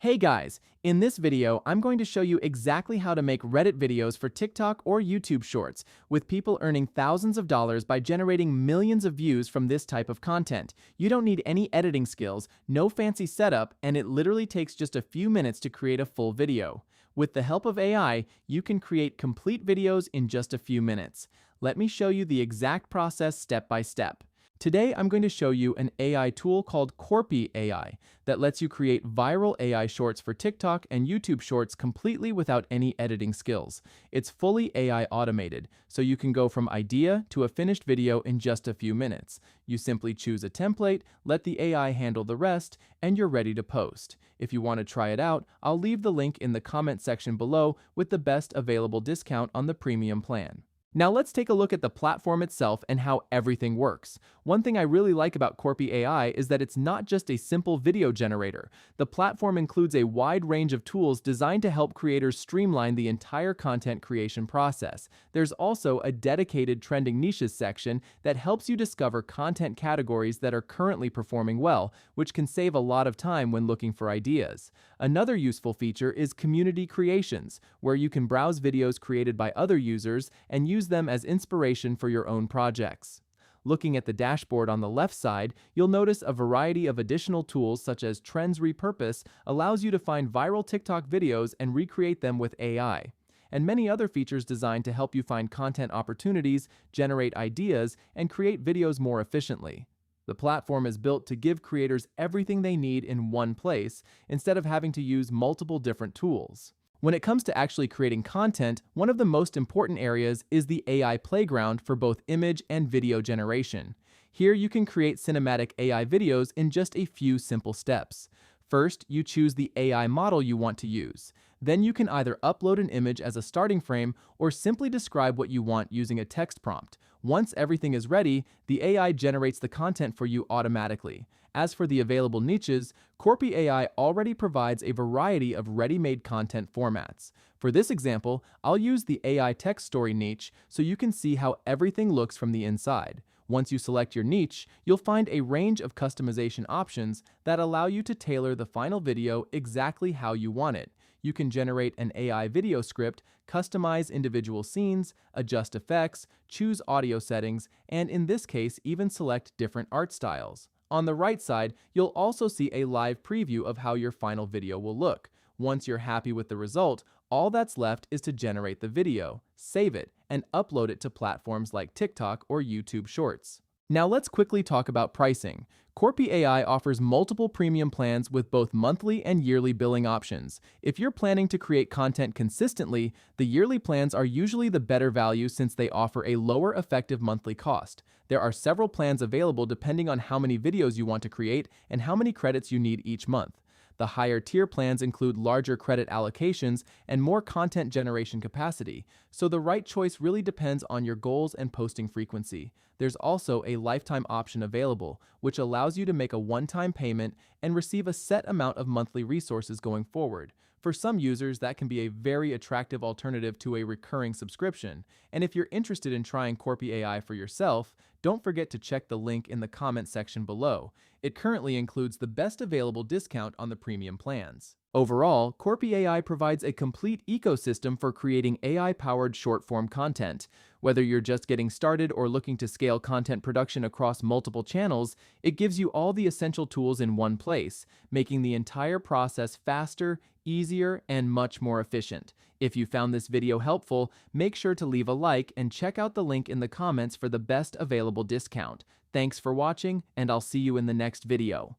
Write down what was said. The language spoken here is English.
Hey guys, in this video, I'm going to show you exactly how to make Reddit videos for TikTok or YouTube Shorts, with people earning thousands of dollars by generating millions of views from this type of content. You don't need any editing skills, no fancy setup, and it literally takes just a few minutes to create a full video. With the help of AI, you can create complete videos in just a few minutes. Let me show you the exact process step by step. Today, I'm going to show you an AI tool called Corpy AI that lets you create viral AI shorts for TikTok and YouTube Shorts completely without any editing skills. It's fully AI automated, so you can go from idea to a finished video in just a few minutes. You simply choose a template, let the AI handle the rest, and you're ready to post. If you want to try it out, I'll leave the link in the comment section below with the best available discount on the premium plan. Now let's take a look at the platform itself and how everything works. One thing I really like about Corpy AI is that it's not just a simple video generator. The platform includes a wide range of tools designed to help creators streamline the entire content creation process. There's also a dedicated trending niches section that helps you discover content categories that are currently performing well, which can save a lot of time when looking for ideas. Another useful feature is community creations, where you can browse videos created by other users and use them as inspiration for your own projects. Looking at the dashboard on the left side, you'll notice a variety of additional tools such as Trends Repurpose allows you to find viral TikTok videos and recreate them with AI, and many other features designed to help you find content opportunities, generate ideas, and create videos more efficiently. The platform is built to give creators everything they need in one place instead of having to use multiple different tools. When it comes to actually creating content, one of the most important areas is the AI playground for both image and video generation. Here you can create cinematic AI videos in just a few simple steps. First, you choose the AI model you want to use. Then you can either upload an image as a starting frame or simply describe what you want using a text prompt. Once everything is ready, the AI generates the content for you automatically. As for the available niches, Corpy AI already provides a variety of ready-made content formats. For this example, I'll use the AI text story niche so you can see how everything looks from the inside. Once you select your niche, you'll find a range of customization options that allow you to tailor the final video exactly how you want it. You can generate an AI video script, customize individual scenes, adjust effects, choose audio settings, and in this case, even select different art styles. On the right side, you'll also see a live preview of how your final video will look. Once you're happy with the result, all that's left is to generate the video, save it, and upload it to platforms like TikTok or YouTube Shorts. Now let's quickly talk about pricing. Corpy AI offers multiple premium plans with both monthly and yearly billing options. If you're planning to create content consistently, the yearly plans are usually the better value since they offer a lower effective monthly cost. There are several plans available depending on how many videos you want to create and how many credits you need each month. The higher tier plans include larger credit allocations and more content generation capacity, so the right choice really depends on your goals and posting frequency. There's also a lifetime option available, which allows you to make a one-time payment and receive a set amount of monthly resources going forward. For some users, that can be a very attractive alternative to a recurring subscription. And if you're interested in trying Corpy AI for yourself, don't forget to check the link in the comment section below. It currently includes the best available discount on the premium plans. Overall, Corpy AI provides a complete ecosystem for creating AI-powered short-form content. Whether you're just getting started or looking to scale content production across multiple channels, it gives you all the essential tools in one place, making the entire process faster, easier, and much more efficient. If you found this video helpful, make sure to leave a like and check out the link in the comments for the best available discount. Thanks for watching, and I'll see you in the next video.